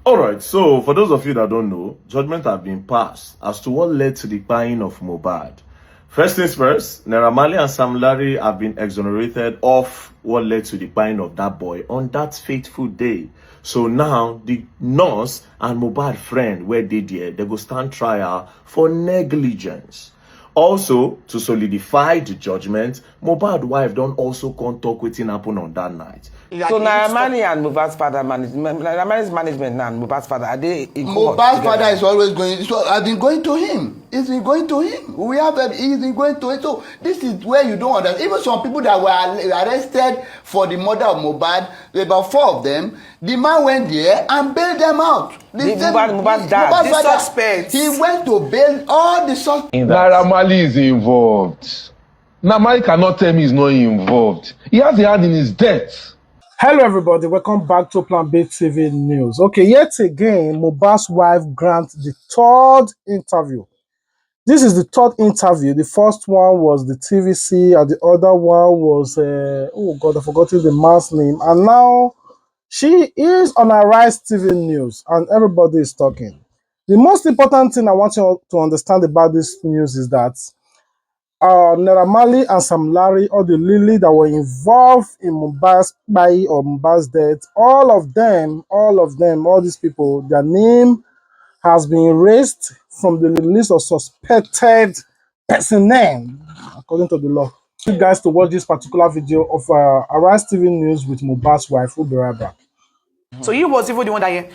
All right, so for those of you that don't know, judgment have been passed as to what led to the buying of Mohbad. First things first, Naira Marley and Sam Larry have been exonerated of what led to the buying of that boy on that fateful day. So now the nurse and Mohbad friend where they go stand trial for negligence. Also, to solidify the judgment, Mohbad wife don't also come talk wetin happen on that night. So Naira Marley and Mohbad's father management, Naira Marley's management now and Mohbad's father, are they in court? Mohbad's father is always going. So I've been going to him. He's been going to him. He's been going to him. So this is where you don't understand. Even some people that were arrested for the murder of Mohbad, about 4 of them, the man went there and bailed them out. Mohbad's dad, the suspects. He went to bail all the suspects. Naira Marley is involved. Naira Marley cannot tell me he's not involved. He has a hand in his death. Hello everybody, welcome back to Plan B TV News. Okay, yet again, Mohbad's wife grants the 3rd interview. This is the 3rd interview. The first one was the TVC and the other one was, oh God, I've forgotten the man's name. And now she is on Arise TV News and everybody is talking. The most important thing I want you to understand about this news is that Naira Marley and Sam Larry, all the Lily that were involved in Mohbad's buy or Mohbad's death, all these people, their name has been raised from the list of suspected person name, according to the law. You guys to watch this particular video of Arise TV News with Mohbad's wife. We'll be right back. So he was even the one that,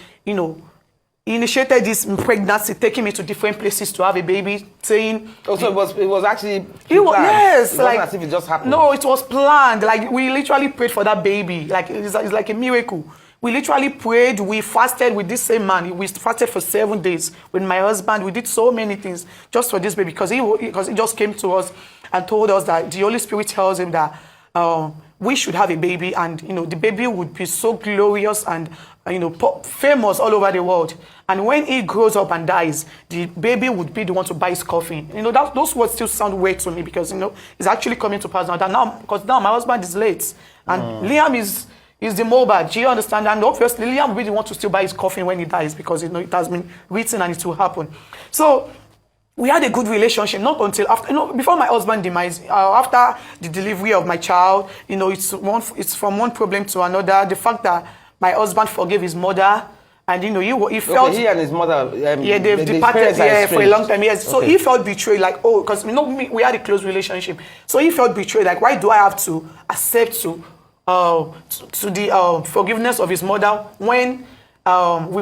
initiated this pregnancy, taking me to different places to have a baby, saying... Oh, so it was actually yes. It wasn't as if it just happened. No, it was planned. Like, we literally prayed for that baby. Like, it's like a miracle. We literally prayed. We fasted with this same man. We fasted for 7 days with my husband. We did so many things just for this baby because he just came to us and told us that the Holy Spirit tells him that we should have a baby, and the baby would be so glorious and famous all over the world. And when he grows up and dies, the baby would be the one to buy his coffin. Those words still sound weird to me because it's actually coming to pass now. Because now my husband is late, and Liam is the Mohbad. Do you understand? And obviously Liam really wants to still buy his coffin when he dies because it has been written and it will happen. So we had a good relationship, not until after, before my husband demise, after the delivery of my child, it's from one problem to another. The fact that my husband forgave his mother, and he felt... he and his mother... they've departed for a long time, yes. So he felt betrayed, like, because we had a close relationship. So he felt betrayed, like, why do I have to accept to the forgiveness of his mother when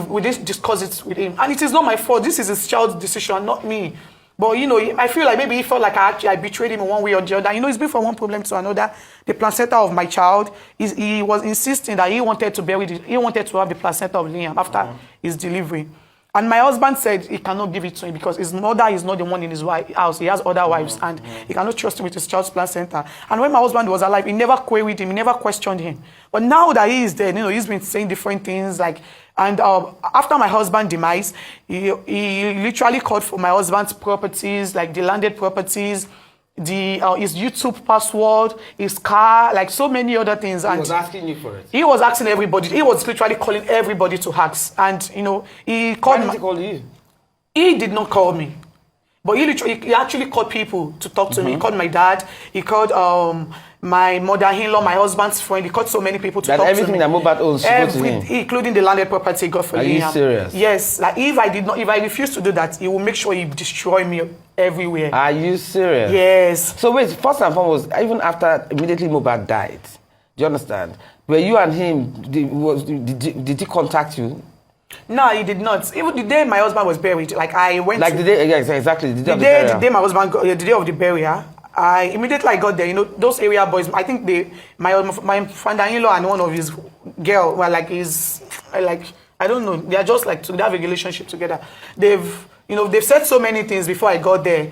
we didn't discuss it with him? And it is not my fault. This is his child's decision, not me. But I feel like maybe he felt like I betrayed him in one way or the other. It's been from one problem to another. The placenta of my child, he was insisting that he wanted to have the placenta of Liam after his delivery. And my husband said he cannot give it to him because his mother is not the one in his house. He has other wives, and he cannot trust him with his child's placenta. And when my husband was alive, he never queried him, he never questioned him. But now that he is dead, he's been saying different things. And after my husband's demise, he literally called for my husband's properties, like the landed properties, his YouTube password, his car, like so many other things. And he was asking you for it? He was asking everybody. He was literally calling everybody to ask. And, he called... Why did he call you? He did not call me. But he actually called people to talk to me. He called my dad. He called my mother-in-law, my husband's friend. He called so many people to talk to me. Everything that Mohbad owns should go to him? Including the landed property he got for Liam. Are you serious? Yes. Like, if I refuse to do that, he will make sure he destroy me everywhere. Are you serious? Yes. So wait, first and foremost, even after immediately Mohbad died, do you understand? Were you and him, did he contact you? No, he did not. Even the day my husband was buried, like I went. Like the day, yeah, exactly. The day my husband got, the day of the burial, I immediately got there. Those area boys. I think my father-in-law and one of his girl were like I don't know. They are just like they have a relationship together. They've said so many things before I got there.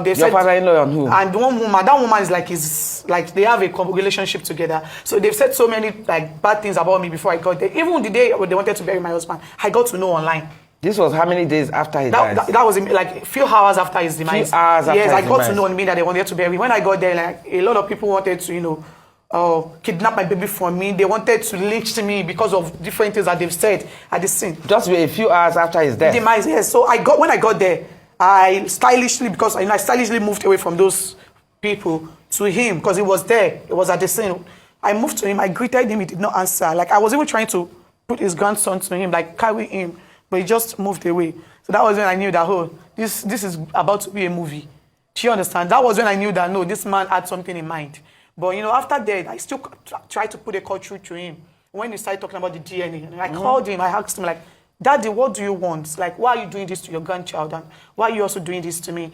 They said, your father-in-law and who? And one woman. That woman is like they have a relationship together. So they've said so many bad things about me before I got there. Even the day they wanted to bury my husband, I got to know online. This was how many days after he died? That was like a few hours after his demise. Few hours after yes, his I got demise. to know on me that they wanted to bury me. When I got there, like a lot of people wanted to, kidnap my baby from me. They wanted to lynch me because of different things that they've said at the scene. Just a few hours after his death. Demise, yes. So when I got there, I stylishly, because I stylishly moved away from those people to him because he was there. It was at the scene. I moved to him. I greeted him. He did not answer. Like, I was even trying to put his grandson to him, like carry him, but he just moved away. So that was when I knew that, oh, this is about to be a movie. Do you understand? That was when I knew that, no, this man had something in mind. But, after that, I still tried to put a call through to him. When he started talking about the DNA, and I called him, I asked him, like, Daddy, what do you want? Like, why are you doing this to your grandchild? And why are you also doing this to me?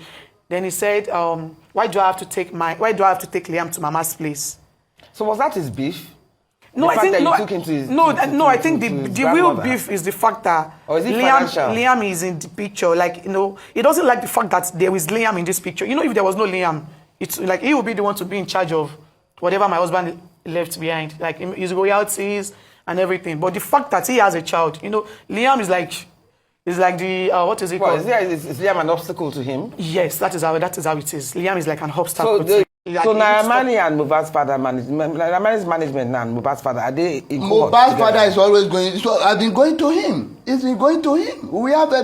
Then he said, why do I have to take Liam to Mama's place? So was that his beef? No, I think I think the real beef is the fact that Liam is in the picture. Like, he doesn't like the fact that there is Liam in this picture. If there was no Liam, it's like he would be the one to be in charge of whatever my husband left behind, like his royalties and everything. But the fact that he has a child, Liam is like the what is it called? Is Liam an obstacle to him? Yes, that is how it is. Liam is like an obstacle. So Naira Marley and Mohbad's father Naira Marley's management now and Mohbad's father, are they in court? Mohbad's father is always going. So I've been going to him. He's been going to him.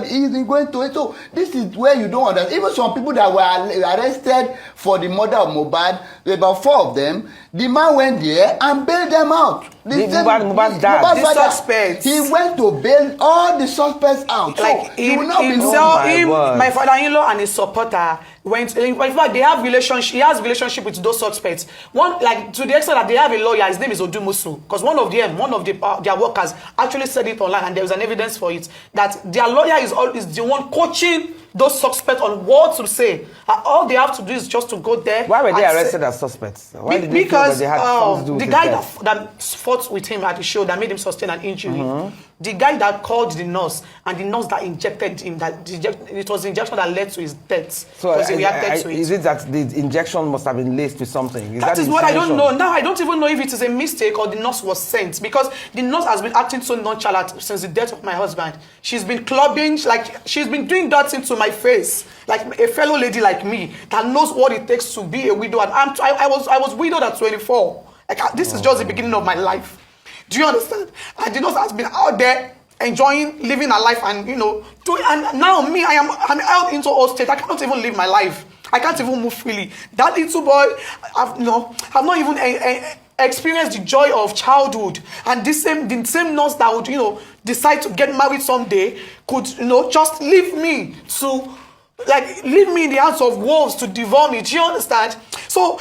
He's been going to it. So this is where you don't understand. Even some people that were arrested for the murder of Mohbad, about 4 of them, the man went there and bailed them out. Mohbad's dad. The suspects. He went to bail all the suspects out. Like my father-in-law and his supporter went. In fact, they have relationship. He has relationship with those suspects. One, like, to the extent that they have a lawyer. His name is Odumusu, because one of their workers actually said it online, and there was an evidence for it that their lawyer is the one coaching those suspects on what to say. All they have to do is just to go there. Why were they arrested as suspects? Because the guy that fought with him at the show that made him sustain an injury, the guy that called the nurse, and the nurse that injected him, it was the injection that led to his death. So is it that the injection must have been laced with something? That is what I don't know. Now I don't even know if it is a mistake or the nurse was sent, because the nurse has been acting so nonchalant since the death of my husband. She's been clubbing, like she's been doing that into my face, like a fellow lady like me that knows what it takes to be a widow. And I was widowed at 24. Like, this is just the beginning of my life. Do you understand? And the nurse has been out there enjoying living her life, and and now me, I'm out into all state. I cannot even live my life. I can't even move freely. That little boy, I've not even experienced the joy of childhood. And the same nurse that would decide to get married someday could just leave me in the hands of wolves to devour me. Do you understand? So,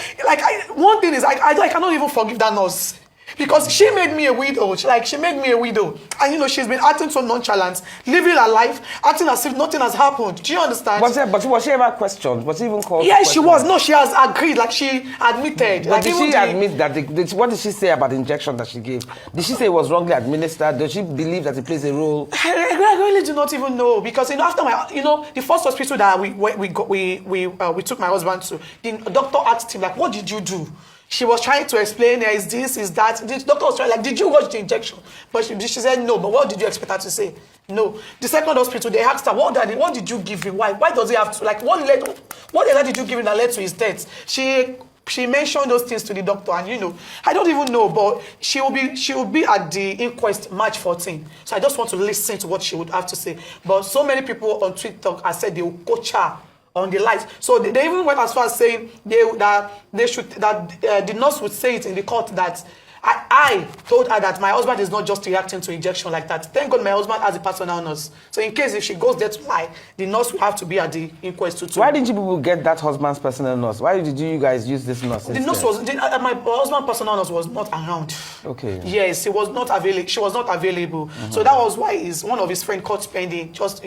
one thing is, I cannot even forgive that nurse, because she made me a widow. She made me a widow. And, she's been acting so nonchalant, living her life, acting as if nothing has happened. Do you understand? Was she ever questioned? Was she even called? Yeah, she was. No, she has agreed. Like, she admitted. But did she admit that? What did she say about the injection that she gave? Did she say it was wrongly administered? Does she believe that it plays a role? I really do not even know, because, after the first hospital that we took my husband to, the doctor asked him, like, what did you do? She was trying to explain, is this, is that. The doctor was trying, like, did you watch the injection? But she said no. But what did you expect her to say? No. The second hospital, they asked her, what did you give him? Why does he have to, like, what did you give him that led to his death? She mentioned those things to the doctor, and I don't even know, but she will be at the inquest March 14. So I just want to listen to what she would have to say. But so many people on Twitter have said they will coach her on the light. So they even went as far as saying the nurse would say it in the court that I told her that my husband is not just reacting to injection like that. Thank God my husband has a personal nurse. So in case if she goes there to lie, the nurse will have to be at the inquest too. Why didn't you people get that husband's personal nurse? Why did you guys use this nurse? The nurse was my husband's personal nurse was not around. Okay. Yes, she was not available. So that was why one of his friend called Spending just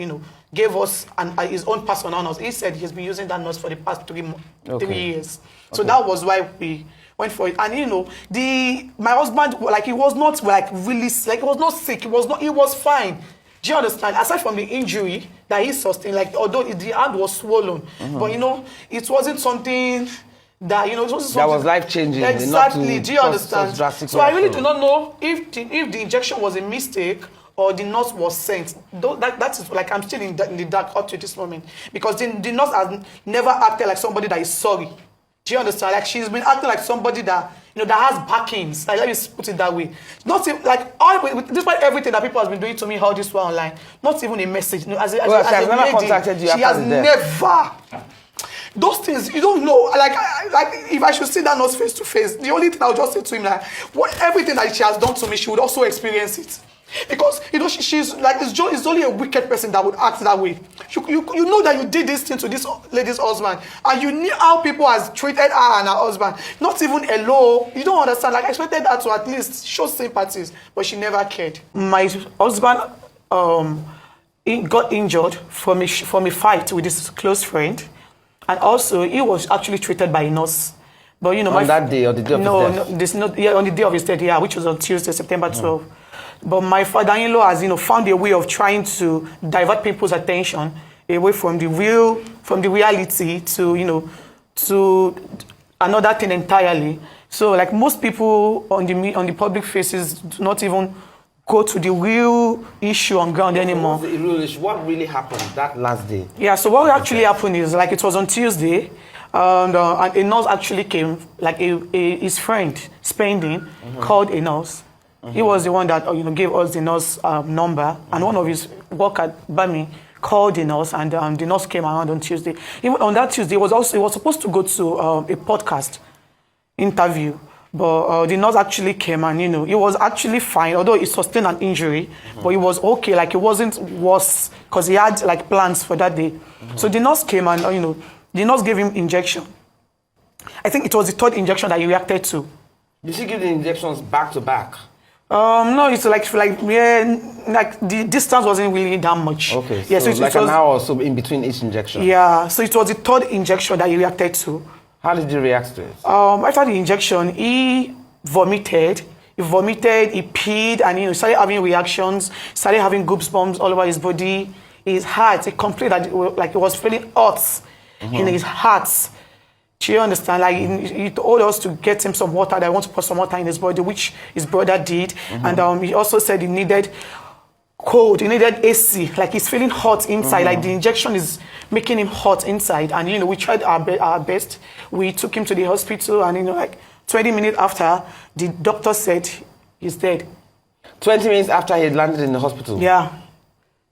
gave us his own personal nurse. He said he's been using that nurse for the past 3 years. So that was why we went for it. And my husband, like, he was not really, like, he was not sick. He was fine. Do you understand? Aside from the injury that he sustained, like, although the hand was swollen, but it wasn't something that it wasn't something that was life changing. Exactly. Do you understand? So I really do not know if the injection was a mistake or the nurse was sent. That is, like, I'm still in the dark up to this moment, because the nurse has never acted like somebody that is sorry. Do you understand? Like, she's been acting like somebody that that has backings. Like, let me put it that way. Not even, like, despite everything that people has been doing to me all this while online, not even a message. She has never contacted you. She has never. Those things, you don't know. Like if I should sit down nurse face to face, the only thing I would just say to him, like, everything that she has done to me, she would also experience it. Because she's like, it's only a wicked person that would act that way. You know that you did this thing to this lady's husband, and you knew how people has treated her and her husband. Not even hello. You don't understand. Like, I expected her to at least show sympathies, but she never cared. My husband got injured from a fight with his close friend, and also he was actually treated by a nurse. But on that day or the day of his death? On the day of his death, yeah, which was on Tuesday, September 12th. But my father-in-law has, found a way of trying to divert people's attention away from the reality to, to another thing entirely. So, like, most people on the public faces do not even go to the real issue on ground anymore. The real issue? What really happened that last day? Yeah. So what actually happened is, like, it was on Tuesday. And a nurse actually came, like his friend, Spending, called a nurse. He was the one that gave us the nurse number, and one of his workers, Bami, called the nurse, and the nurse came around on Tuesday. Even on that Tuesday, he was supposed to go to a podcast interview, but the nurse actually came, and he was actually fine, although he sustained an injury, but he was okay, like, it wasn't worse, because he had, like, plans for that day. So the nurse came, and the nurse gave him injection. I think it was the third injection that he reacted to. Did she give the injections back to back? No, it's like the distance wasn't really that much. Okay, yeah, so like an hour or so in between each injection. Yeah, so it was the third injection that he reacted to. How did he react to it? After the injection, he vomited. He peed, and he started having reactions, started having goosebumps all over his body. His heart, it complained that it was feeling hot in his heart. Do you understand? Like, he told us to get him some water, that I want to put some water in his body, which his brother did. And he also said he needed cold, he needed AC, like he's feeling hot inside, like the injection is making him hot inside. And, we tried our best. We took him to the hospital, and, like 20 minutes after, the doctor said he's dead. 20 minutes after he had landed in the hospital? Yeah.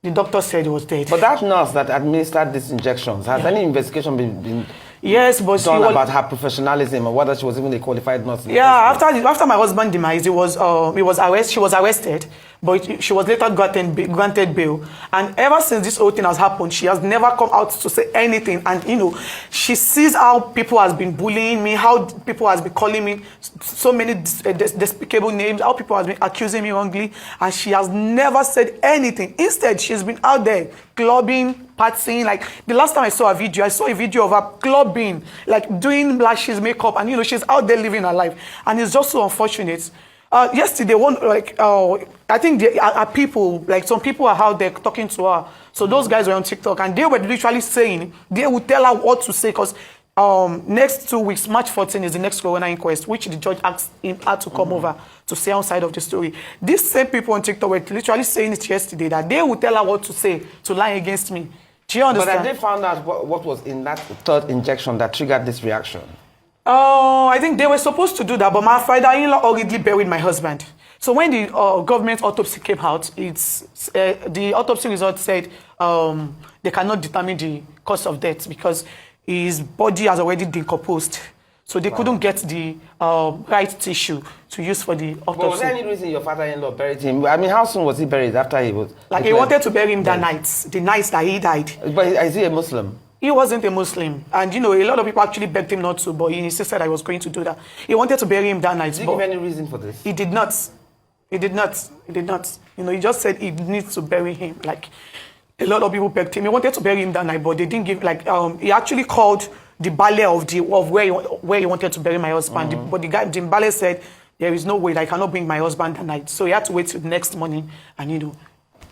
The doctor said he was dead. But that nurse that administered these injections, has any investigation been yes, but done about her professionalism, or whether she was even a qualified nurse? Yeah, after my husband's demise, she was arrested, but she was later granted bail. And ever since this whole thing has happened, she has never come out to say anything. And she sees how people has been bullying me, how people has been calling me so many despicable names, how people has been accusing me wrongly, and she has never said anything. Instead, she's been out there clubbing, partying. Like, the last time I saw a video of her clubbing, like doing lashes, makeup, and she's out there living her life. And it's just so unfortunate. Yesterday, I think people, like some people are out there talking to her. So those guys were on TikTok, and they were literally saying, they would tell her what to say, because next 2 weeks, March 14 is the next coroner inquest, which the judge asked her to come over to say on side of the story. These same people on TikTok were literally saying it yesterday, that they would tell her what to say to lie against me. Do you understand? But have they found out what was in that third injection that triggered this reaction? I think they were supposed to do that, but my father-in-law already buried my husband. So when the government autopsy came out, the autopsy result said they cannot determine the cause of death because his body has already decomposed. So they couldn't get the right tissue to use for the autopsy. But was there any reason your father-in-law buried him? I mean, how soon was he buried after he was... Like, he wanted to bury him that night, the night that he died. But is he a Muslim? He wasn't a Muslim. And, a lot of people actually begged him not to, but he insisted I was going to do that. He wanted to bury him that night. Did he give any reason for this? He did not. He did not. He did not. He just said he needs to bury him. Like, a lot of people begged him. He wanted to bury him that night, but they didn't give, he actually called the Bale of where he wanted to bury my husband. But the Bale said, there is no way that I cannot bring my husband that night. So he had to wait till the next morning, and,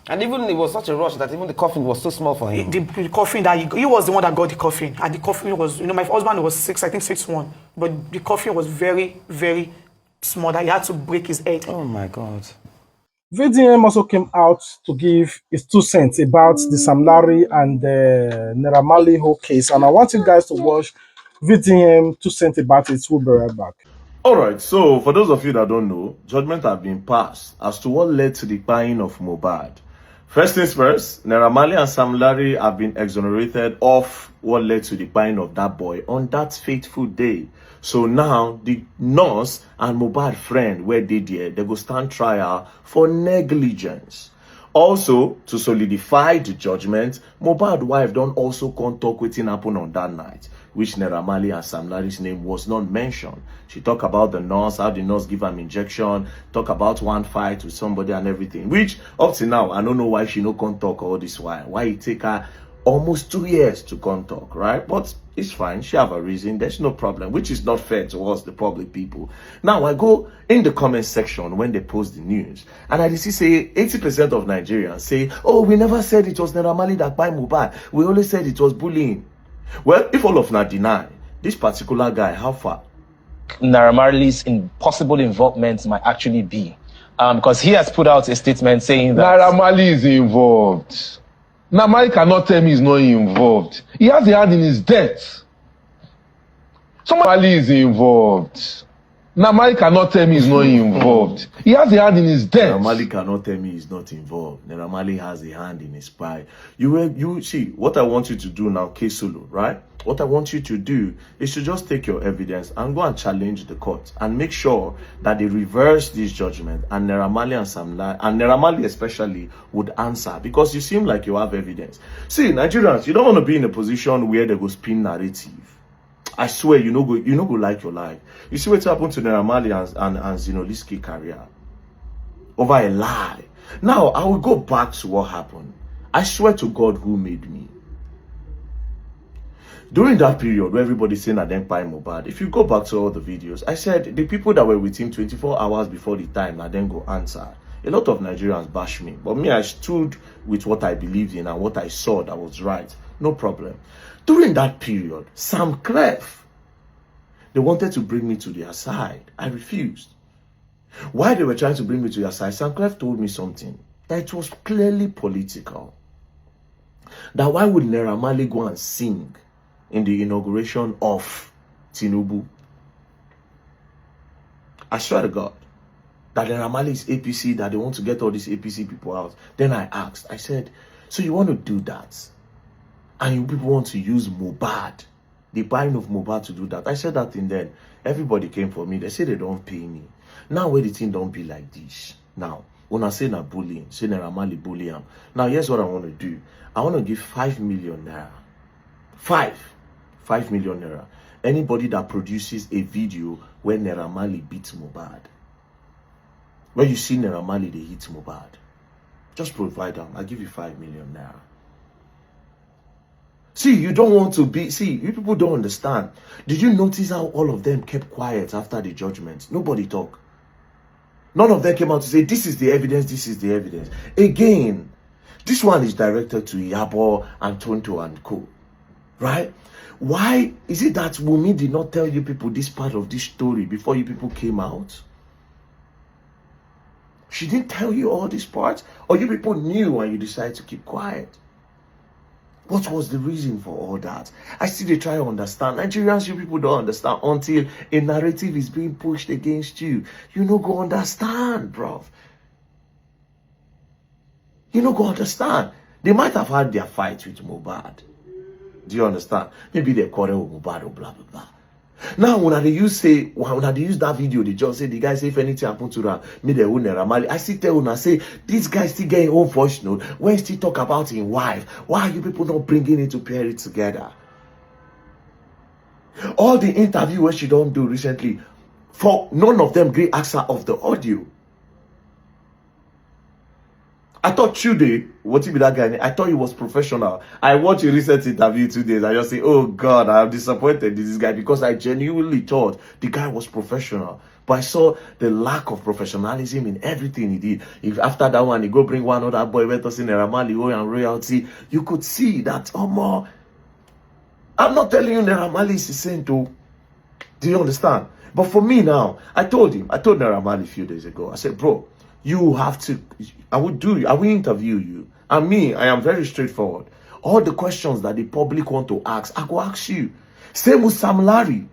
And even it was such a rush that even the coffin was so small for him. The coffin that he was the one that got the coffin, and the coffin was, my husband was 6'1", but the coffin was very, very small that he had to break his head. Oh my God. VDM also came out to give his 2 cents about the Sam Larry and the Naira Marley whole case, and I want you guys to watch VDM 2 cents about it. We'll be right back. All right, so for those of you that don't know, judgment have been passed as to what led to the buying of Mohbad. First things first, Naira Marley and Sam Larry have been exonerated of what led to the buying of that boy on that fateful day. So now the nurse and Mohbad friend where they go stand trial for negligence. Also, to solidify the judgment, Mohbad wife don't also come talk wetin happen on that night, which Naira Marley and Sam Larry's name was not mentioned. She talk about the nurse, how the nurse give am injection, talk about one fight with somebody and everything, which up to now, I don't know why she no come talk all this while. Why it take her almost 2 years to come talk, right? But it's fine. She have a reason. There's no problem, which is not fair towards the public people. Now, I go in the comment section when they post the news, and I see say 80% of Nigerians say, oh, we never said it was Naira Marley that buy Mohbad. We only said it was bullying. Well, if all of that deny, this particular guy, how far? Naira Marley's possible involvement might actually be. Because he has put out a statement saying that Naira Marley is involved. Naira Marley cannot tell me he's not involved. He has a hand in his death. Naira Marley is involved. Naira Marley cannot tell me he's not involved. He has a hand in his death. Naira Marley cannot tell me he's not involved. Naira Marley has a hand in his pie. You see, what I want you to do now, K-Solo, right? What I want you to do is to just take your evidence and go and challenge the court and make sure that they reverse this judgment, and Naira Marley and Sam Larry, and Naira Marley especially, would answer, because you seem like you have evidence. See, Nigerians, you don't want to be in a position where they go spin narrative. I swear, you no go like your life. You see what happened to Naira Marley and Zinoliski career over a lie. Now, I will go back to what happened. I swear to God who made me. During that period where everybody saying that them buy Mohbad, if you go back to all the videos, I said the people that were with him 24 hours before the time, and then go answer. A lot of Nigerians bash me, but me, I stood with what I believed in and what I saw that was right. No problem. During that period, Sam Clef, they wanted to bring me to their side. I refused. While they were trying to bring me to their side, Sam Clef told me something, that it was clearly political. That why would Naira Marley go and sing in the inauguration of Tinubu? I swear to God, that Naira Marley is APC, that they want to get all these APC people out. Then I asked, I said, so you want to do that? And you people want to use Mohbad, the buying of Mohbad, to do that? I said that thing then. Everybody came for me. They say they don't pay me. Now where the thing don't be like this. Now, when I say na bullying, say Naira Marley bully him. Now here's what I want to do. I want to give 5 million naira. 5 million naira. Anybody that produces a video where Naira Marley beats Mohbad, where you see Naira Marley they hit Mohbad, just provide them. I'll give you 5 million naira. See, you don't want to be... See, you people don't understand. Did you notice how all of them kept quiet after the judgment? Nobody talked. None of them came out to say, this is the evidence, this is the evidence. Again, this one is directed to Yabo and Tonto and Co. Right? Why is it that Wunmi did not tell you people this part of this story before you people came out? She didn't tell you all these parts? Or you people knew and you decided to keep quiet? What was the reason for all that? I still they try to understand. Nigerians, you people don't understand until a narrative is being pushed against you. You no go understand, bruv. You no go understand. They might have had their fight with Mohbad. Do you understand? Maybe they quarrel with Mohbad or blah, blah, blah. Now, when they use that video, they just say, the guy say, if anything happened to her, me they own Naira Marley. I still tell una say, this guy still getting own voice note. When still talk about his wife, why are you people not bringing it to pair it together? All the interview where she don't do recently, for none of them great ask her of the audio. I thought today, what be that guy? I thought he was professional. I watched a recent interview 2 days. I just say, oh God, I am disappointed in this guy, because I genuinely thought the guy was professional. But I saw the lack of professionalism in everything he did. If after that one, he go bring one other boy, went to see Naira Marley and royalty, you could see that, oh more. I'm not telling you Naira Marley is the same too. Do you understand? But for me now, I told Naira Marley a few days ago, I said, bro, you have to, I will interview you. And me, I am very straightforward. All the questions that the public want to ask, I go ask you. Same with Sam Larry.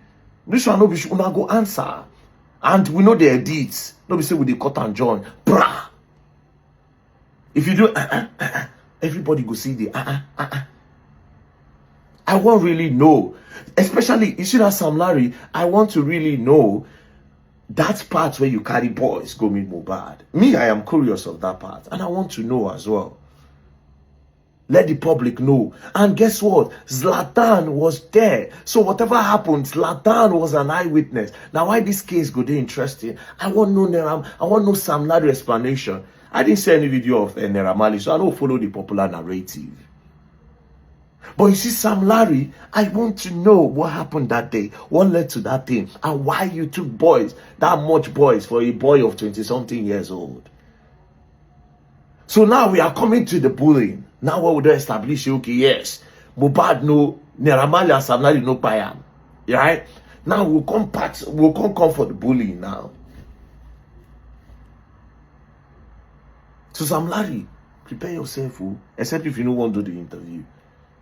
This one no be should not go answer. And we know the edits. Nobody say with the cut and join. Brah. If you do, everybody go see the I won't really know. Especially, you see that Sam Larry, I want to really know that part where you carry boys go meet Mohbad. Me, I am curious of that part. And I want to know as well. Let the public know. And guess what? Zlatan was there. So whatever happened, Zlatan was an eyewitness. Now why this case go there interesting? I want to know I want to know Sam Larry explanation. I didn't see any video of Naira Marley, so I don't follow the popular narrative. But you see, Sam Larry, I want to know what happened that day, what led to that thing, and why you took boys, that much boys, for a boy of 20-something years old. So now we are coming to the bullying. Now what would they establish? Okay, yes, Mohbad no, Naira Marley and Sam Larry no payam, right? Now we'll come for the bullying now. So Sam Larry, prepare yourself, except if you don't want to do the interview.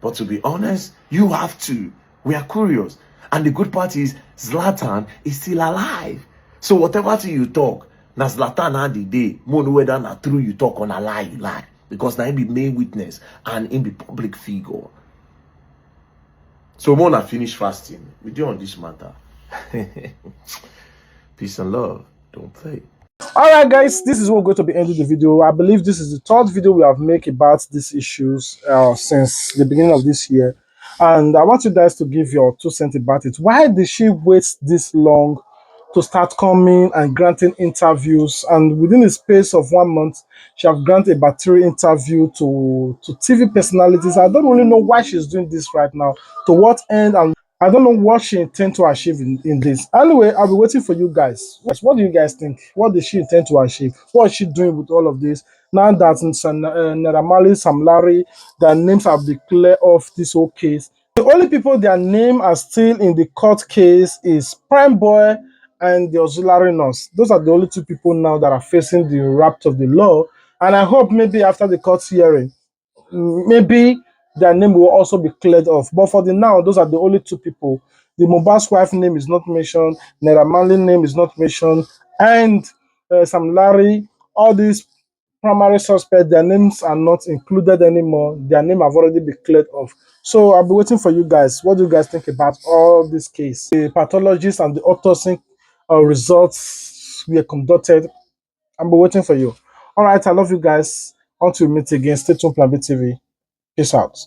But to be honest, you have to. We are curious. And the good part is, Zlatan is still alive. So whatever thing you talk, now Zlatan had the day, more know whether na true you talk on a lie you lie. Because now he be main witness and he be public figure. So more na finish fasting. We do on this matter. Peace and love. Don't play. All right, guys, this is what we're going to be ending the video. I believe this is the third video we have made about these issues since the beginning of this year. And I want you guys to give your 2 cents about it. Why did she wait this long to start coming and granting interviews? And within the space of 1 month, she have granted a battery interview to TV personalities. I don't really know why she's doing this right now, to what end, and I don't know what she intends to achieve in this. Anyway, I'll be waiting for you guys. What do you guys think? What does she intend to achieve? What is she doing with all of this? Now that Naira Marley, Sam Larry, their names have been cleared off this whole case. The only people their name are still in the court case is Prime Boy and the auxiliary nurse. Those are the only 2 people now that are facing the wrath of the law. And I hope maybe after the court hearing, maybe their name will also be cleared off. But for the now, those are the only 2 people. The Mohbad's wife name is not mentioned, Naira Marley name is not mentioned, and Sam Larry, all these primary suspects, their names are not included anymore. Their name have already been cleared off. So I'll be waiting for you guys. What do you guys think about all this case? The pathologists and the autopsy results were conducted. I'll be waiting for you. All right, I love you guys. Until we meet again, stay tuned, Plan B TV. Peace out.